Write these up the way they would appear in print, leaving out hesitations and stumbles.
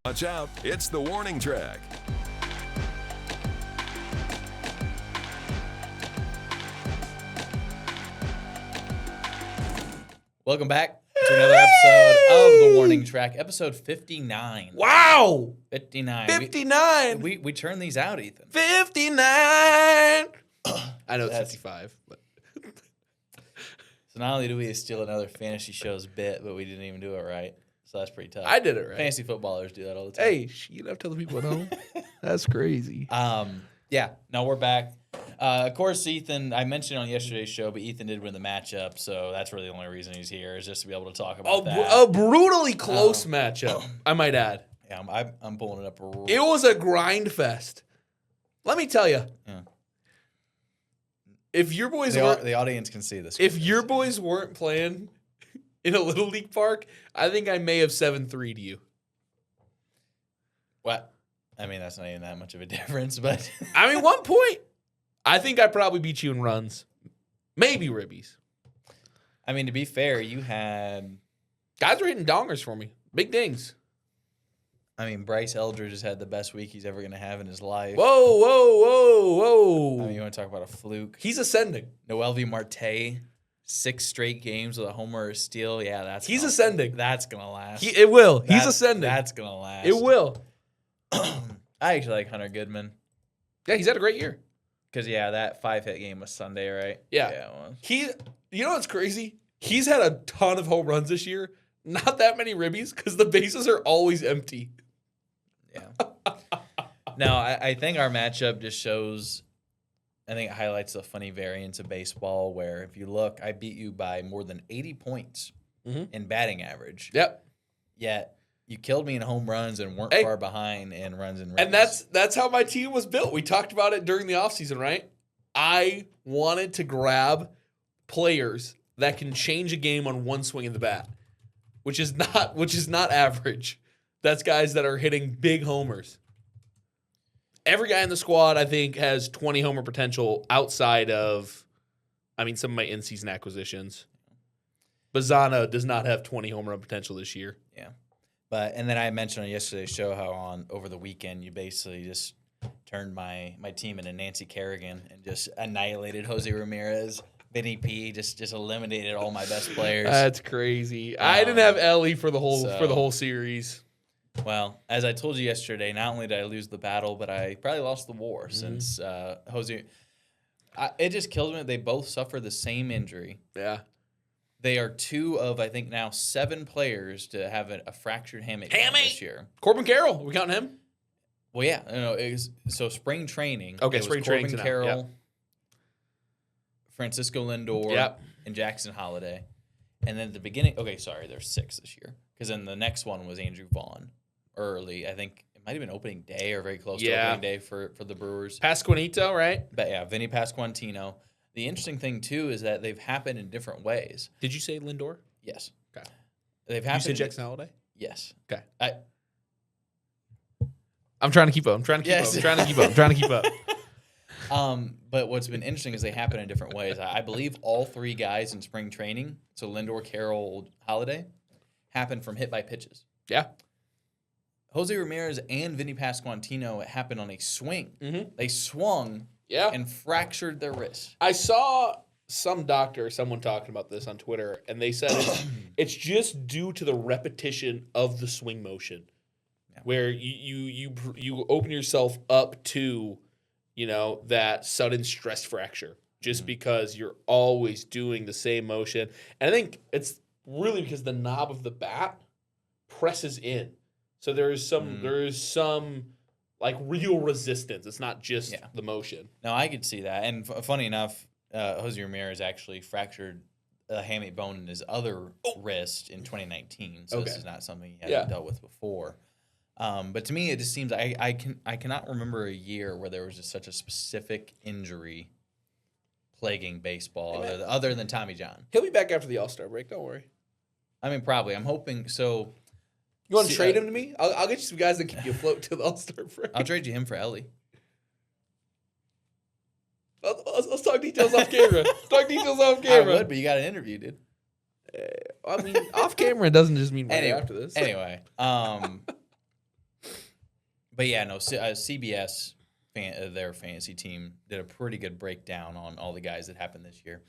Watch out, it's the warning track. Welcome back to another episode of The Warning Track, episode 59. Wow! 59. 59! We turned these out, Ethan. 59! I know it's That's- 55. But. So not only do we steal another fantasy show's bit, but we didn't even do it right. So that's pretty tough. I did it right. Fantasy footballers do that all the time. Hey, you don't have to tell the people at home. That's crazy. Yeah, no, we're back. Of course, Ethan, I mentioned on yesterday's show, but Ethan did win the matchup, so that's really the only reason he's here, is just to be able to talk about that. A brutally close matchup, I might add. Yeah, I'm pulling it up. It was a grind fest. Let me tell you. Yeah. If your boys The audience can see this. if your boys weren't playing in a little league park, I think I may have 7-3'd you. What? I mean, that's not even that much of a difference, but I mean, 1 point. I think I probably beat you in runs. Maybe ribbies. I mean, to be fair, you had. Guys were hitting dongers for me. Big dings. I mean, Bryce Eldridge has had the best week he's ever going to have in his life. Whoa, whoa, whoa, whoa. I mean, you want to talk about a fluke? He's ascending. Noel V. Marte, 6 straight games with a homer or a steal. Yeah, He's ascending. That's going to last. It will. He's ascending. That's going to last. It will. I actually like Hunter Goodman. Yeah, he's had a great year. Because, yeah, that 5-hit game was Sunday, right? Yeah. it was. You know what's crazy? He's had a ton of home runs this year. Not that many ribbies because the bases are always empty. Yeah. No, I think our matchup just shows, I think it highlights the funny variance of baseball where if you look, I beat you by more than 80 points in batting average. Yep. Yet you killed me in home runs and weren't far behind in runs and runs. And that's how my team was built. We talked about it during the offseason, right? I wanted to grab players that can change a game on one swing of the bat, which is not average. That's guys that are hitting big homers. Every guy in the squad, I think, has 20 homer potential outside of, some of my in-season acquisitions. Bazzano does not have 20 home run potential this year. Yeah. And then I mentioned on yesterday's show how over the weekend you basically just turned my team into Nancy Kerrigan and just annihilated Jose Ramirez. Vinny P just eliminated all my best players. That's crazy. I didn't have Ellie for the whole series. Well, as I told you yesterday, not only did I lose the battle, but I probably lost the war since Jose. It just kills me. They both suffer the same injury. Yeah. They are 2 of, I think, now 7 players to have a fractured hamate this year. Corbin Carroll, we counting him? Well, yeah. So spring training. Okay, it was spring training's Corbin now, Carroll, yep. Francisco Lindor, Yep. and Jackson Holiday. And then at the beginning, there's 6 this year. Because then the next one was Andrew Vaughn early. I think it might have been opening day or very close to opening day for the Brewers. Pasquanito, right? But yeah, Vinny Pasquantino. The interesting thing, too, is that they've happened in different ways. Did you say Lindor? Yes. Okay. They've You happened. said Jackson Holiday? Yes. Okay. I, I'm trying to keep up. But what's been interesting is they happen in different ways. I believe all 3 guys in spring training, so Lindor, Carroll, Holiday, happened from hit by pitches. Yeah. Jose Ramirez and Vinny Pasquantino happened on a swing. Mm-hmm. They swung and fractured their wrist. I saw someone talking about this on Twitter, and they said it's just due to the repetition of the swing motion, where you open yourself up to, that sudden stress fracture just because you're always doing the same motion. And I think it's really because the knob of the bat presses in, so there is some like real resistance. It's not just the motion. No, I could see that. And funny enough, Jose Ramirez actually fractured a hamate bone in his other wrist in 2019. So this is not something he hadn't dealt with before. But to me, it just seems I cannot remember a year where there was just such a specific injury plaguing baseball other than Tommy John. He'll be back after the All-Star break. Don't worry. I mean, probably. I'm hoping so. You want to trade him to me? I'll get you some guys that keep you afloat till the All-Star break. I'll trade you him for Ellie. Let's talk details off camera. I would, but you got an interview, dude. Off camera doesn't just mean Anyway, after this. Anyway, But yeah, no, CBS their fantasy team did a pretty good breakdown on all the guys that happened this year.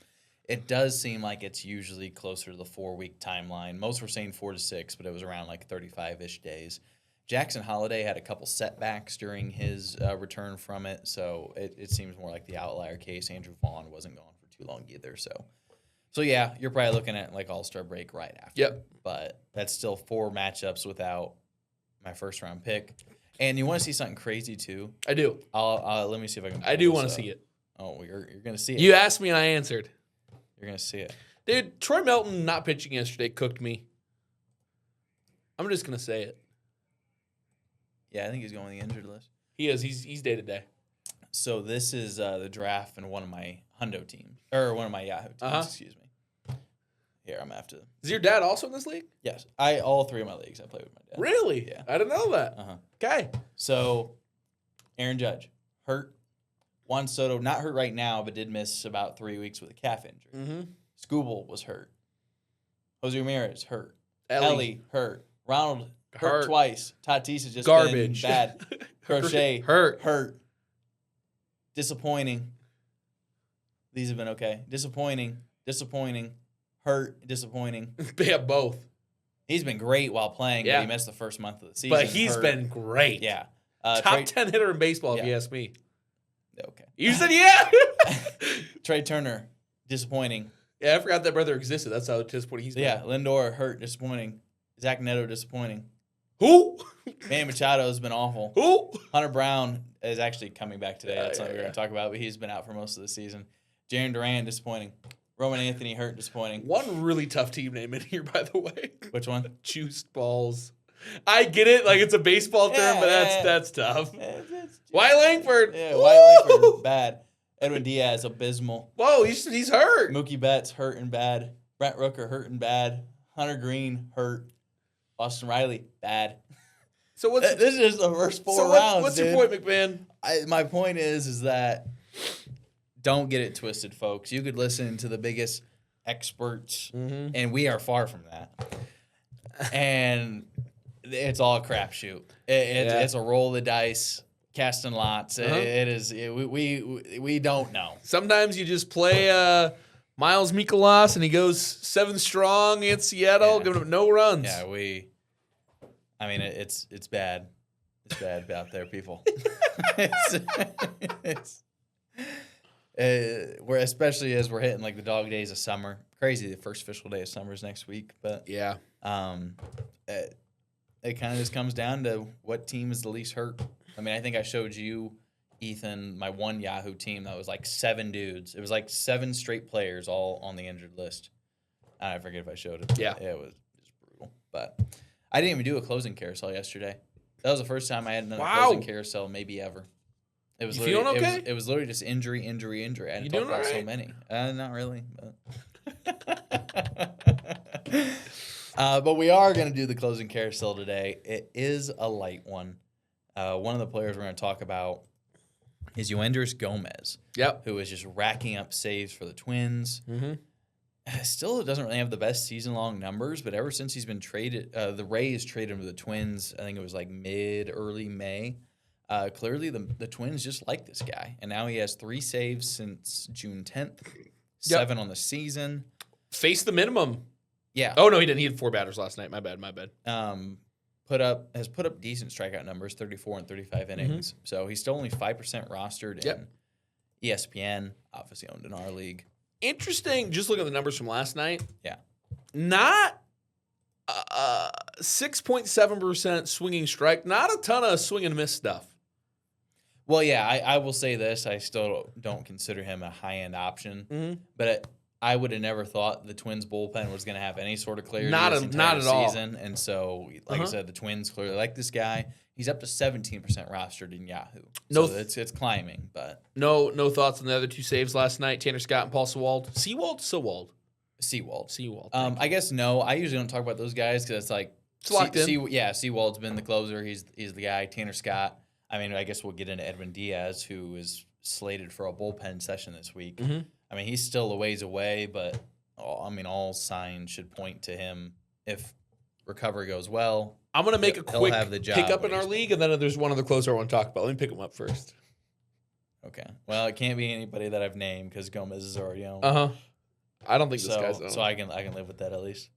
It does seem like it's usually closer to the 4-week timeline. Most were saying 4 to 6, but it was around like 35-ish days. Jackson Holiday had a couple setbacks during his return from it, so it seems more like the outlier case. Andrew Vaughn wasn't gone for too long either, so yeah, you're probably looking at like All-Star break right after. Yep. But that's still 4 matchups without my first-round pick. And you want to see something crazy too? I do. Let me see if I can. I do want to see it. Oh, you're gonna see it. You asked me and I answered. You're gonna see it, dude. Troy Melton not pitching yesterday cooked me. I'm just gonna say it. Yeah, I think he's going on the injured list. He is. He's day to day. So this is the draft in one of my Hundo teams or one of my Yahoo teams. Excuse me. Here, I'm gonna have to. Is your dad also in this league? Yes, all 3 of my leagues I play with my dad. Really? Yeah. I didn't know that. Okay. So, Aaron Judge hurt. Juan Soto not hurt right now, but did miss about 3 weeks with a calf injury. Mm-hmm. Skubal was hurt. Jose Ramirez hurt. Ellie hurt. Ronald hurt twice. Tatis has just garbage. been bad. Crochet hurt. Disappointing. These have been okay. Disappointing. Hurt. Disappointing. Yeah, both. He's been great while playing, but he missed the first month of the season. But he's been great. Yeah. Top 10 hitter in baseball, if you ask me. Okay. You said yeah. Trey Turner, disappointing. Yeah, I forgot that brother existed. That's how disappointing he's been. Yeah, Lindor hurt, disappointing. Zach Neto, disappointing. Who? Manny Machado has been awful. Who? Hunter Brown is actually coming back today. That's not what we're going to talk about, but he's been out for most of the season. Jarren Duran, disappointing. Roman Anthony hurt, disappointing. One really tough team name in here, by the way. Which one? Juiced Balls. I get it, like it's a baseball term, but that's tough. Wyatt Langford. Yeah, Wyatt Langford, bad. Edwin Diaz, abysmal. Whoa, he's hurt. Mookie Betts, hurt and bad. Brent Rooker, hurt and bad. Hunter Green, hurt. Austin Riley, bad. So this is the first 4 rounds. What's your point, McMahon? My point is that don't get it twisted, folks. You could listen to the biggest experts, and we are far from that. And it's all a crapshoot. It's a roll of the dice, casting lots. It is. We don't know. Sometimes you just play Miles Mikolas, and he goes 7 strong against Seattle, giving up no runs. Yeah, I mean, it's bad. It's bad out there, people. We're especially as we're hitting like the dog days of summer. Crazy, the first official day of summer is next week, but yeah, it kind of just comes down to what team is the least hurt. I mean, I think I showed you, Ethan, my one Yahoo team that was like 7 dudes. It was like 7 straight players all on the injured list. I forget if I showed it. Yeah, it was just brutal. But I didn't even do a closing carousel yesterday. That was the first time I had done a closing carousel, maybe ever. It was feeling okay? It was literally just injury. I didn't talk about so many. Not really, but we are going to do the closing carousel today. It is a light one. One of the players we're going to talk about is Yoendris Gomez. Yep. Who is just racking up saves for the Twins. Mm-hmm. Still doesn't really have the best season-long numbers, but ever since he's been traded, the Rays traded him to the Twins. I think it was like early May. Clearly, the Twins just like this guy, and now he has 3 saves since June 10th, 7 on the season. Faced the minimum. Yeah. Oh no, he didn't. He had 4 batters last night. My bad. Has put up decent strikeout numbers, 34 and 35 innings. Mm-hmm. So he's still only 5% rostered in ESPN, obviously owned in our league. Interesting. Just look at the numbers from last night. Yeah. Not 6.7% swinging strike. Not a ton of swing and miss stuff. Well, yeah, I will say this. I still don't consider him a high-end option. But I would have never thought the Twins bullpen was going to have any sort of clarity not this entire at all. season. And so, like I said, the Twins clearly like this guy. He's up to 17% rostered in Yahoo. So it's climbing. But no thoughts on the other 2 saves last night, Tanner Scott and Paul Sewald. Sewald. I guess no. I usually don't talk about those guys because it's like it's locked in. Sewald's been the closer. He's the guy. Tanner Scott. I mean, I guess we'll get into Edwin Diaz, who is slated for a bullpen session this week. Mm-hmm. I mean, he's still a ways away, but all signs should point to him if recovery goes well, I'm going to make a quick have the job pickup in our league, and then there's one other closer I want to talk about. Let me pick him up first. Okay. Well, it can't be anybody that I've named because Gomez is already owned. I don't think this guy's owned. So I can live with that at least.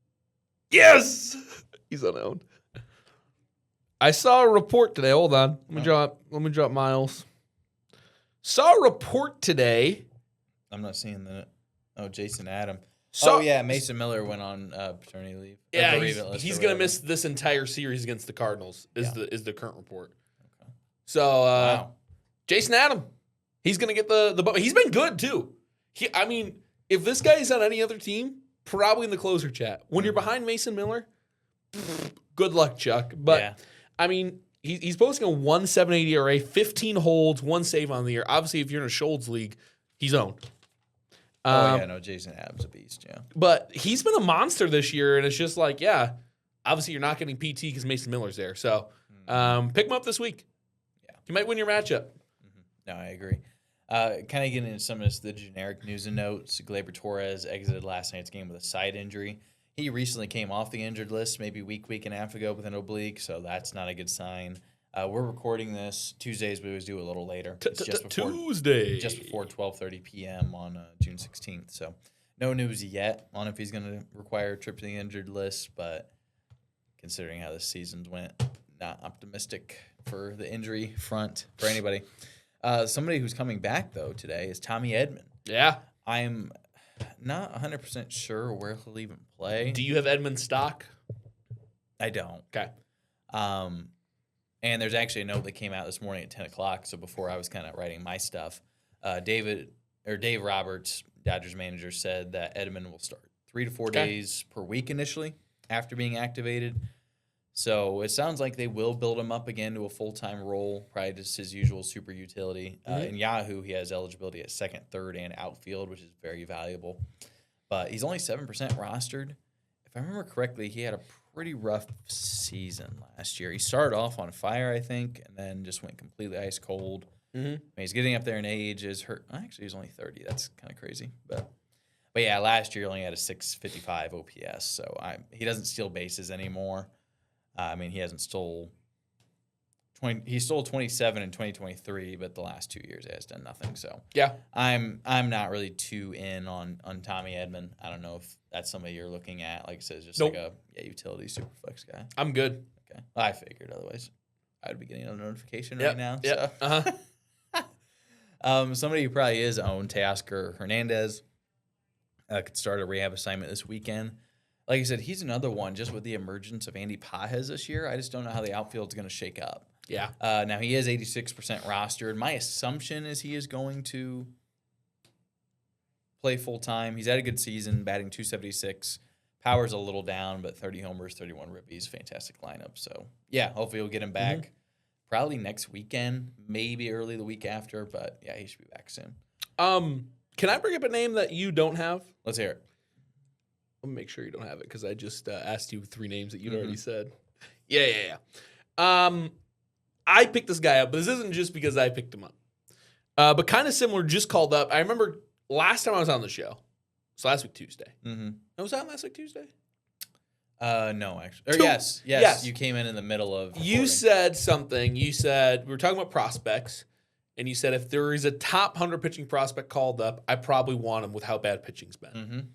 Yes! He's unowned. I saw a report today. Hold on. Let me drop Miles. Saw a report today. I'm not seeing that. Oh, Jason Adam. So, Mason Miller went on paternity leave. Yeah, he's going to miss this entire series against the Cardinals. Is the current report. Okay. So, wow. Jason Adam, he's going to get the. He's been good too. If this guy is on any other team, probably in the closer chat. When you're behind Mason Miller, good luck, Chuck. But he's posting a 1.78 ERA, 15 holds, 1 save on the year. Obviously, if you're in a Schultz league, he's owned. Jason Adams a beast, yeah. But he's been a monster this year, and it's just like, obviously you're not getting PT because Mason Miller's there. So pick him up this week. Yeah. You might win your matchup. No, I agree. Kind of getting into some of the generic news and notes. Gleyber Torres exited last night's game with a side injury. He recently came off the injured list maybe week and a half ago with an oblique, so that's not a good sign. We're recording this Tuesdays. We always do it a little later. Tuesday. Just before 12:30 p.m. on June 16th. So no news yet on if he's going to require a trip to the injured list, but considering how this season's went, not optimistic for the injury front for anybody. Somebody who's coming back, though, today is Tommy Edman. Yeah. I'm not 100% sure where he'll even play. Do you have Edman stock? I don't. Okay. And there's actually a note that came out this morning at 10 o'clock, so before I was kind of writing my stuff, Dave Roberts, Dodgers manager, said that Edman will start 3 to 4 days per week initially after being activated. So it sounds like they will build him up again to a full-time role, probably just his usual super utility. In Yahoo, he has eligibility at second, third, and outfield, which is very valuable. But he's only 7% rostered. If I remember correctly, he had a pretty rough season last year. He started off on fire, I think, and then just went completely ice cold. He's getting up there in age. Is hurt. Actually, he's only 30. That's kind of crazy. But yeah, last year he only had a 655 OPS, so he doesn't steal bases anymore. He hasn't stole 20. He stole 27 in 2023, but the last 2 years he has done nothing. So yeah, I'm not really too in on Tommy Edman. I don't know if that's somebody you're looking at. Like I said, just like a utility super flex guy. I'm good. Okay, well, I figured otherwise I'd be getting a notification right now. Yeah. So. Somebody who probably is owned, Teoscar Hernandez, could start a rehab assignment this weekend. Like I said, he's another one just with the emergence of Andy Pages this year. I just don't know how the outfield's going to shake up. Yeah. Now, he is 86% rostered. My assumption is he is going to play full-time. He's had a good season, batting .276. Power's a little down, but 30 homers, 31 ribbies, fantastic lineup. So, yeah, hopefully we'll get him back probably next weekend, maybe early the week after. But, yeah, he should be back soon. Can I bring up a name that you don't have? Let's hear it. Let me make sure you don't have it because I just asked you 3 names that you'd already said. Yeah. I picked this guy up, but this isn't just because I picked him up. But kind of similar, just called up. I remember last time I was on the show. It's last week Tuesday. Was that last week Tuesday? No, actually. Or yes. You came in the middle of recording. You said something. You said, we were talking about prospects, and you said if there is a top 100 pitching prospect called up, I probably want him with how bad pitching's been.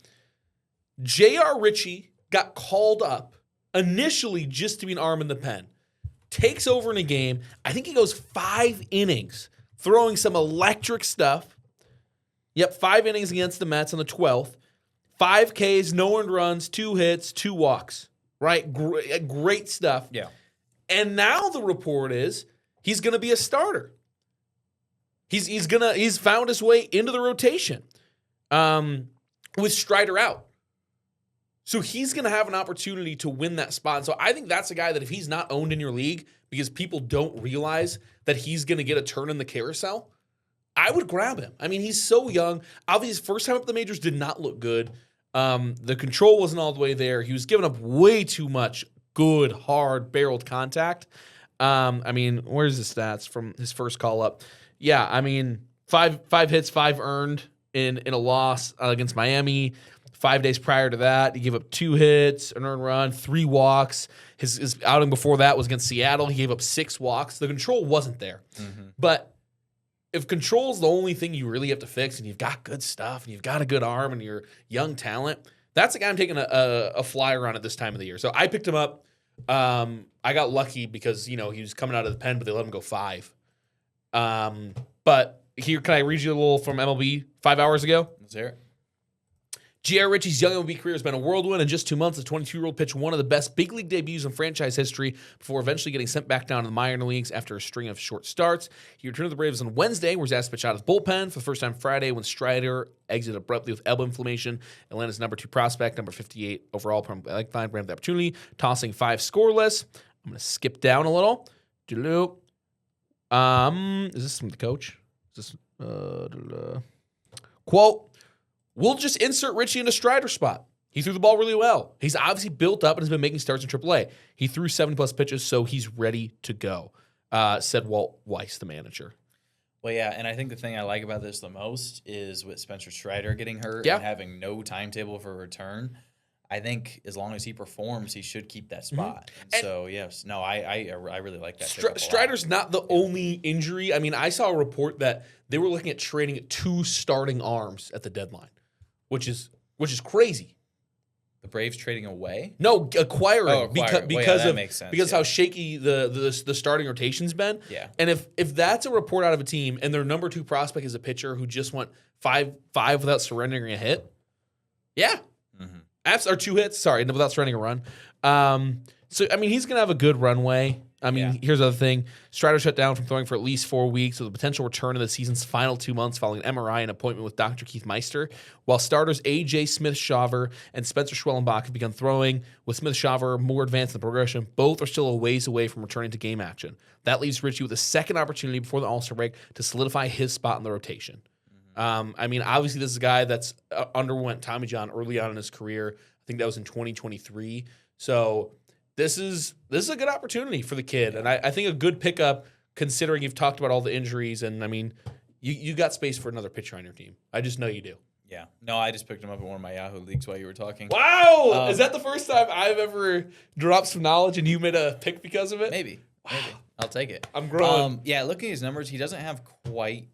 J.R. Ritchie got called up initially just to be an arm in the pen. Takes over in a game. I think he goes 5 innings, throwing some electric stuff. 5 innings against the Mets on the 12th. 5 Ks, no earned runs, 2 hits, 2 walks. Right? Great stuff. Yeah. And now the report is he's going to be a starter. He's found his way into the rotation with Strider out. So he's going to have an opportunity to win that spot. And so I think that's a guy that if he's not owned in your league because people don't realize that he's going to get a turn in the carousel, I would grab him. He's so young. Obviously, his first time up the majors did not look good. The control wasn't all the way there. He was giving up way too much good, hard, barreled contact. Where's the stats from his first call up? Yeah, 5 hits, 5 earned in a loss against Miami. 5 days prior to that, he gave up 2 hits, an earned run, 3 walks. His outing before that was against Seattle. He gave up 6 walks. The control wasn't there. But if control is the only thing you really have to fix, and you've got good stuff, and you've got a good arm, and you're young talent, that's a guy I'm taking a flyer on at this time of the year. So I picked him up. I got lucky because, he was coming out of the pen, but they let him go 5. But here, can I read you a little from MLB 5 hours ago? Let's hear it. J.R. Ritchie's young MLB career has been a whirlwind. In just 2 months, the 22-year-old pitched one of the best big league debuts in franchise history before eventually getting sent back down to the minor leagues after a string of short starts. He returned to the Braves on Wednesday, where he's asked to pitch out of his bullpen for the first time Friday when Strider exited abruptly with elbow inflammation. Atlanta's number 2 prospect, number 58 overall, from Line grabbed the opportunity, tossing 5 scoreless. I'm going to skip down a little. Is this from the coach? Is this quote? We'll just insert Ritchie into Strider spot. He threw the ball really well. He's obviously built up and has been making starts in AAA. He threw 70+ pitches, so he's ready to go, said Walt Weiss, the manager. Well, yeah, and I think the thing I like about this the most is with Spencer Strider getting hurt and having no timetable for return. I think as long as he performs, he should keep that spot. And so, yes, no, I really like that. Strider's not the only injury. I mean, I saw a report that they were looking at trading 2 starting arms at the deadline, which is crazy. The Braves trading away? No, acquiring because that makes sense. Because how shaky the starting rotation's been. Yeah. And if that's a report out of a team and their number 2 prospect is a pitcher who just went 5 without surrendering a hit, yeah. Or 2 hits, without surrendering a run. So, I mean, he's going to have a good runway. I mean, here's the other thing. Strider shut down from throwing for at least 4 weeks with a potential return in the season's final 2 months following an MRI and appointment with Dr. Keith Meister, while starters A.J. Smith-Shawver and Spencer Schwellenbach have begun throwing, with Smith-Shawver more advanced in the progression. Both are still a ways away from returning to game action. That leaves Ritchie with a second opportunity before the All-Star break to solidify his spot in the rotation. I mean, obviously, this is a guy that's underwent Tommy John early on in his career. I think that was in 2023. So this is a good opportunity for the kid, and I think a good pickup considering you've talked about all the injuries. And I mean, you got space for another pitcher on your team. I just know you do. Yeah. No, I just picked him up in one of my Yahoo leagues while you were talking. Wow! Is that the first time I've ever dropped some knowledge and you made a pick because of it? Maybe. I'll take it. I'm growing. Looking at his numbers, he doesn't have quite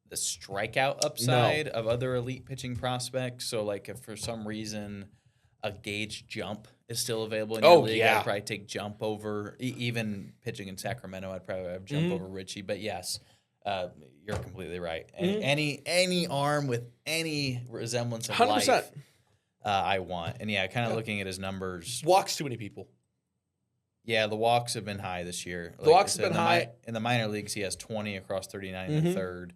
the strikeout upside of other elite pitching prospects. So, like, if for some reason a Gage Jump is still available in your league, I'd probably take Jump over. Even pitching in Sacramento, I'd probably have Jump over Ritchie. But yes, you're completely right. Any arm with any resemblance of 100%. Life, I want. And kind of looking at his numbers, walks too many people. Yeah, the walks have been high this year. The walks have been high. In the minor leagues, he has 20 across 39 in the third.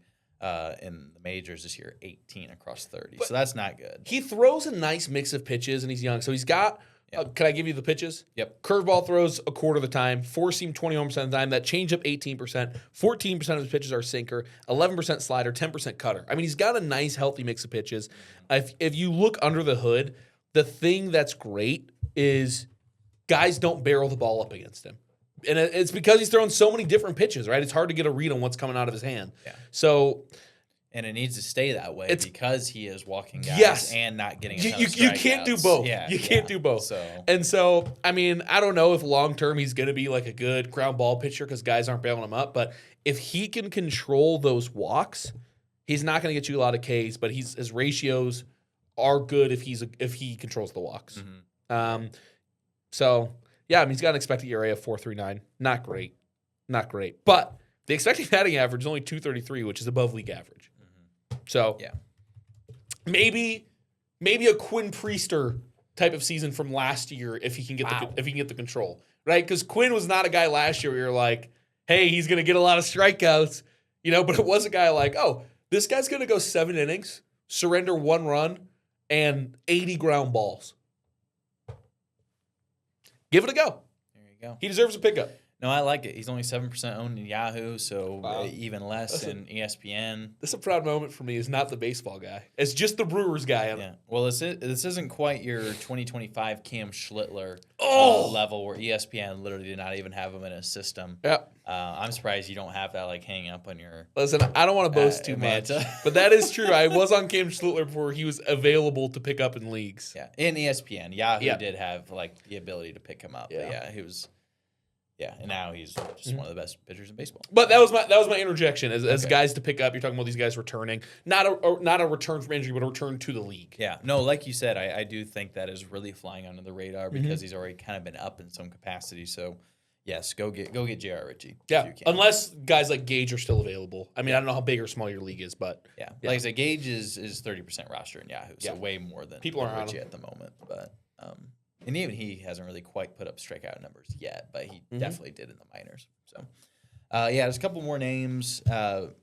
In the majors this year, 18 across 30. But so that's not good. He throws a nice mix of pitches, and he's young. So he's got, can I give you the pitches? Yep. Curveball throws a quarter of the time, 4-seam 21% of the time, that changeup 18%, 14% of his pitches are sinker, 11% slider, 10% cutter. I mean, he's got a nice, healthy mix of pitches. If you look under the hood, the thing that's great is guys don't barrel the ball up against him. And it's because he's throwing so many different pitches, right? It's hard to get a read on what's coming out of his hand. Yeah. So, and it needs to stay that way because he is walking guys and not getting you can't do both. Yeah, you can't do both. So, I mean, I don't know if long term he's going to be like a good ground ball pitcher because guys aren't bailing him up. But if he can control those walks, he's not going to get you a lot of Ks. But his ratios are good if he controls the walks. So. Yeah, I mean, he's got an expected ERA of 4.39. Not great. But the expected batting average is only 2.33, which is above league average. So, maybe a Quinn Priester type of season from last year if he can get the control, right? Because Quinn was not a guy last year where you're like, hey, he's going to get a lot of strikeouts, but it was a guy like, oh, this guy's going to go 7 innings, surrender 1 run, and 80 ground balls. Give it a go. There you go. He deserves a pickup. No, I like it. He's only 7% owned in Yahoo, so Wow. even less in ESPN. This is a proud moment for me. Is not the baseball guy. It's just the Brewers guy. Yeah. Well, this isn't quite your 2025 Cam Schlittler Oh! level where ESPN literally did not even have him in a system. Yeah. I'm surprised you don't have that like hanging up on your. Listen, I don't want to boast too much, but that is true. I was on Cam Schlittler before he was available to pick up in leagues. Yeah, in ESPN, Yahoo did have like the ability to pick him up. Yeah. But yeah, he was. Yeah, and now he's just one of the best pitchers in baseball. But that was my interjection as guys to pick up. You're talking about these guys returning, not a return from injury, but a return to the league. Yeah, no, like you said, I do think that is really flying under the radar because he's already kind of been up in some capacity. So, yes, go get J.R. Ritchie. Yeah, unless guys like Gage are still available. I mean, I don't know how big or small your league is, but yeah. Like I said, Gage is 30% roster in Yahoo, so way more than people are on Ritchie at the moment. But and even he hasn't really quite put up strikeout numbers yet, but he definitely did in the minors. So, there's a couple more names.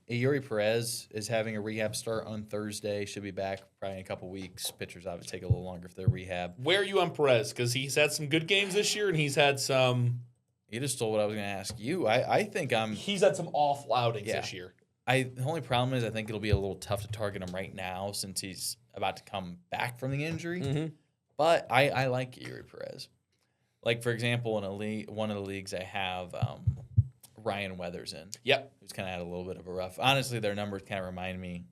Yuri Perez is having a rehab start on Thursday. Should be back probably in a couple weeks. Pitchers obviously take a little longer for their rehab. Where are you on Perez? Because he's had some good games this year, and he's had some. You just stole what I was going to ask you. I think He's had some awful outings this year. The only problem is I think it'll be a little tough to target him right now since he's about to come back from the injury. Mm-hmm. But I like Yuri Perez. Like, for example, in one of the leagues I have Ryan Weathers in. Yep. Who's kind of had a little bit of a rough. Honestly, their numbers kind of remind me.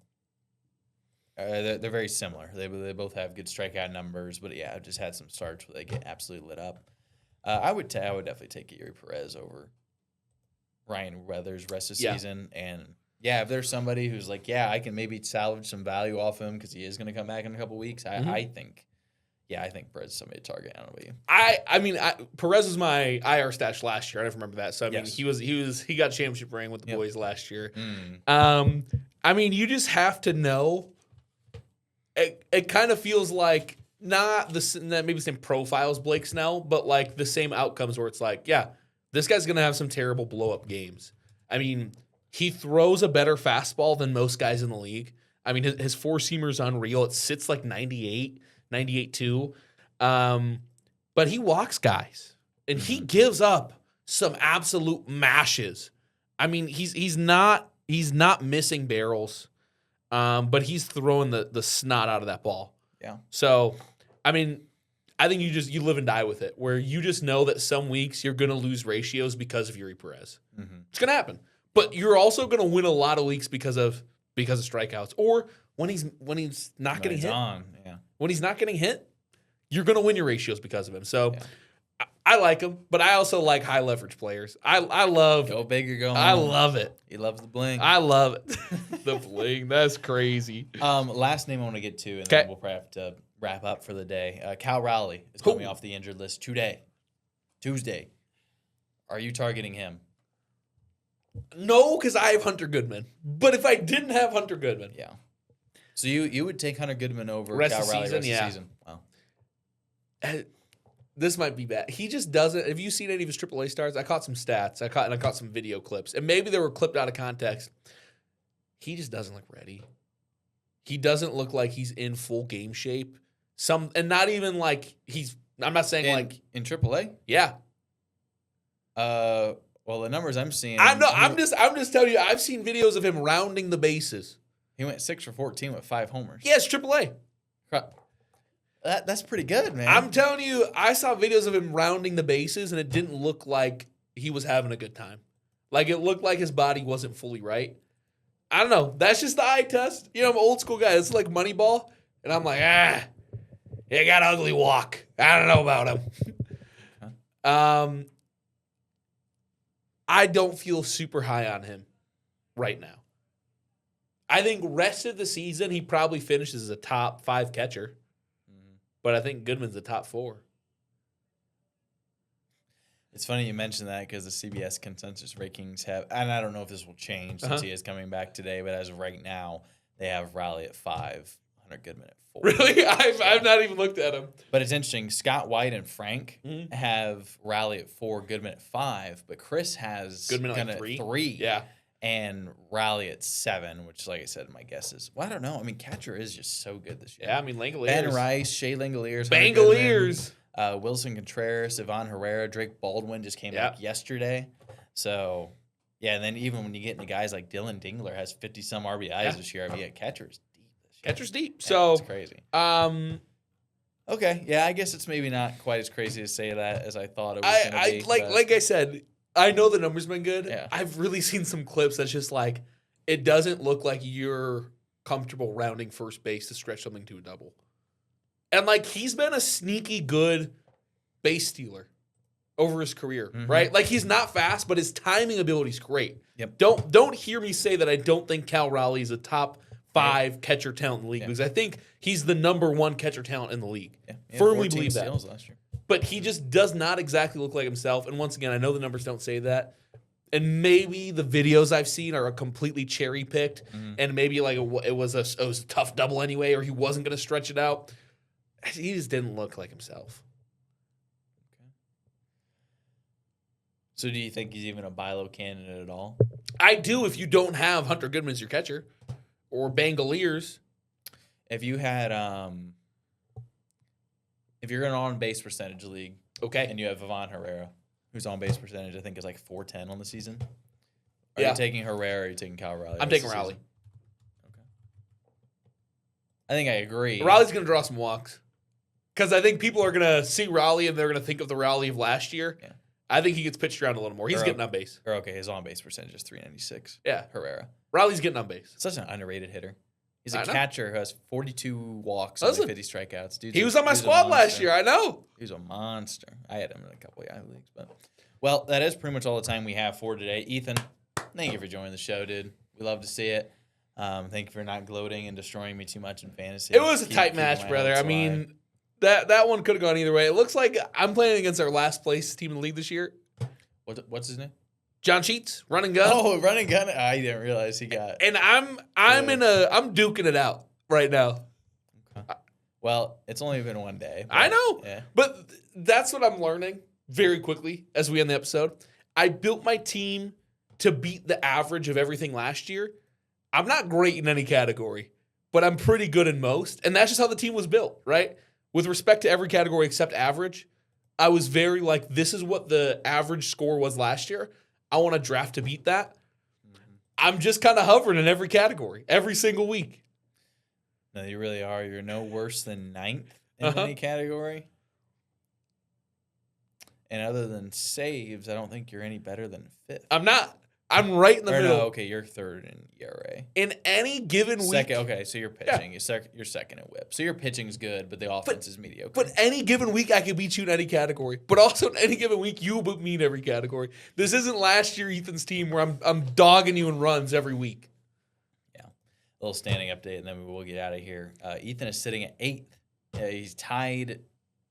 They're very similar. They both have good strikeout numbers, but yeah, I've just had some starts where they get absolutely lit up. I would definitely take Yuri Perez over Ryan Weathers rest of the season. And yeah, if there's somebody who's like, I can maybe salvage some value off him because he is going to come back in a couple weeks. I think Perez is somebody to target. I don't know about you. I mean, Perez was my IR stash last year. I don't remember that. So I mean, he got championship ring with the boys last year. I mean, you just have to know. It kind of feels like not maybe the same profile as Blake Snell, but like the same outcomes where it's like, this guy's gonna have some terrible blow up games. I mean, he throws a better fastball than most guys in the league. I mean, his four seamer is unreal. It sits like 98.2. But he walks guys, and he gives up some absolute mashes. I mean, he's not missing barrels, but he's throwing the snot out of that ball. Yeah. So, I mean, I think you live and die with it, where you just know that some weeks you're going to lose ratios because of Yuri Perez. Mm-hmm. It's going to happen. But you're also going to win a lot of weeks because of strikeouts, or when he's not getting hit. When he's not getting hit, you're going to win your ratios because of him. So I like him, but I also like high leverage players. I love go big or go home. I love it. He loves the bling. I love it. The bling. That's crazy. Last name I want to get to, and then we'll probably have to wrap up for the day. Cal Raleigh is coming off the injured list today, Tuesday. Are you targeting him? No, because I have Hunter Goodman. But if I didn't have Hunter Goodman, so you would take Hunter Goodman over Cal Raleigh rest of the season? Wow. This might be bad. He just doesn't. Have you seen any of his AAA starts? I caught some stats. I caught some video clips, and maybe they were clipped out of context. He just doesn't look ready. He doesn't look like he's in full game shape. And not even like he's. I'm not saying in AAA. Yeah. Well, the numbers I'm seeing. I'm just telling you. I've seen videos of him rounding the bases. He went 6 for 14 with 5 homers. Yeah, it's AAA. That's pretty good, man. I'm telling you, I saw videos of him rounding the bases, and it didn't look like he was having a good time. Like, it looked like his body wasn't fully right. I don't know. That's just the eye test. You know, I'm an old school guy. It's like Moneyball, and I'm like, he got an ugly walk. I don't know about him. I don't feel super high on him right now. I think rest of the season, he probably finishes as a top 5 catcher. But I think Goodman's the top 4. It's funny you mentioned that because the CBS consensus rankings have, and I don't know if this will change since he is coming back today, but as of right now, they have Raleigh at 5, Hunter Goodman at 4. Really? I've not even looked at him. But it's interesting. Scott White and Frank have Raleigh at 4, Goodman at 5, but Chris has Goodman at 3. Yeah. And Raleigh at 7, which, like I said, my guess is, well, I don't know. I mean, catcher is just so good this year. Yeah, I mean, Langoliers. Ben Rice, Shea Langoliers. Bangoliers. Wilson Contreras, Ivan Herrera, Drake Baldwin just came back yesterday. So, yeah, and then even when you get into guys like Dylan Dingler has 50-some RBIs this year. I mean, catcher's deep this year. Catcher's deep. Yeah, so it's crazy. Okay, yeah, I guess it's maybe not quite as crazy to say that as I thought it was going to be. Like I said, I know the numbers been good. Yeah. I've really seen some clips that's just like, it doesn't look like you're comfortable rounding first base to stretch something to a double. And, like, he's been a sneaky good base stealer over his career, right? Like, he's not fast, but his timing ability is great. Yep. Don't hear me say that I don't think Cal Raleigh is a top 5 catcher talent in the league, because I think he's the number 1 catcher talent in the league. Yeah. Firmly believe that. Last year. But he just does not exactly look like himself. And once again, I know the numbers don't say that. And maybe the videos I've seen are completely cherry picked, and maybe like it was a tough double anyway, or he wasn't going to stretch it out. He just didn't look like himself. Okay. So do you think he's even a buy low candidate at all? I do if you don't have Hunter Goodman as your catcher or Bangaliers. If you had if you're in an on-base percentage league, okay, and you have Ivan Herrera, whose on-base percentage I think is like 410 on the season. Are you taking Herrera or are you taking Cal Raleigh? I'm taking Raleigh. Okay. I think I agree. Raleigh's going to draw some walks. Because I think people are going to see Raleigh and they're going to think of the Raleigh of last year. Yeah. I think he gets pitched around a little more. He's getting on base. Or his on-base percentage is 396. Yeah. Herrera. Raleigh's getting on base. Such an underrated hitter. He's a catcher who has 42 walks and 50 strikeouts. He was on my squad last year. I know. He was a monster. I had him in a couple of Yahoo leagues. But, well, that is pretty much all the time we have for today. Ethan, thank you for joining the show, dude. We love to see it. Thank you for not gloating and destroying me too much in fantasy. It was a tight match, brother. I mean, that one could have gone either way. It looks like I'm playing against our last place team in the league this year. What's his name? John Sheets, run and gun. Oh, run and gun. I didn't realize he got. And I'm duking it out right now. Okay. Well, it's only been one day. I know. Yeah. But that's what I'm learning very quickly as we end the episode. I built my team to beat the average of everything last year. I'm not great in any category, but I'm pretty good in most. And that's just how the team was built, right? With respect to every category except average, I was very like, this is what the average score was last year. I want to draft to beat that. I'm just kind of hovering in every category, every single week. No, you really are. You're no worse than 9th in any category. And other than saves, I don't think you're any better than 5th. I'm not. I'm right in the middle. No, okay, you're 3rd in ERA. In any given week. Second, okay, so you're pitching. Yeah. You're 2nd in whip. So your pitching's good, but the offense is mediocre. But any given week, I can beat you in any category. But also in any given week, you will beat me in every category. This isn't last year Ethan's team where I'm dogging you in runs every week. Yeah. A little standing update, and then we will get out of here. Ethan is sitting at 8th. He's tied,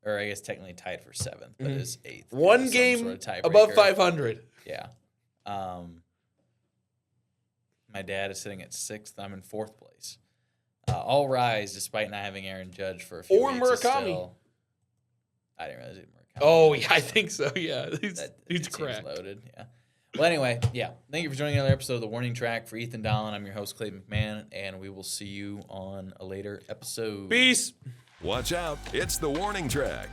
or I guess technically tied for 7th, but is 8th. One game sort of above 500. Yeah. My dad is sitting at 6th. I'm in 4th place. All Rise, despite not having Aaron Judge for a few weeks. Or Murakami. I didn't realize it was Murakami. Oh, yeah, I think so, yeah. He's cracked. Loaded, yeah. Well, anyway, yeah. Thank you for joining another episode of The Warning Track. For Ethan Dahlen, I'm your host, Clayton McMahon, and we will see you on a later episode. Peace. Watch out, it's The Warning Track.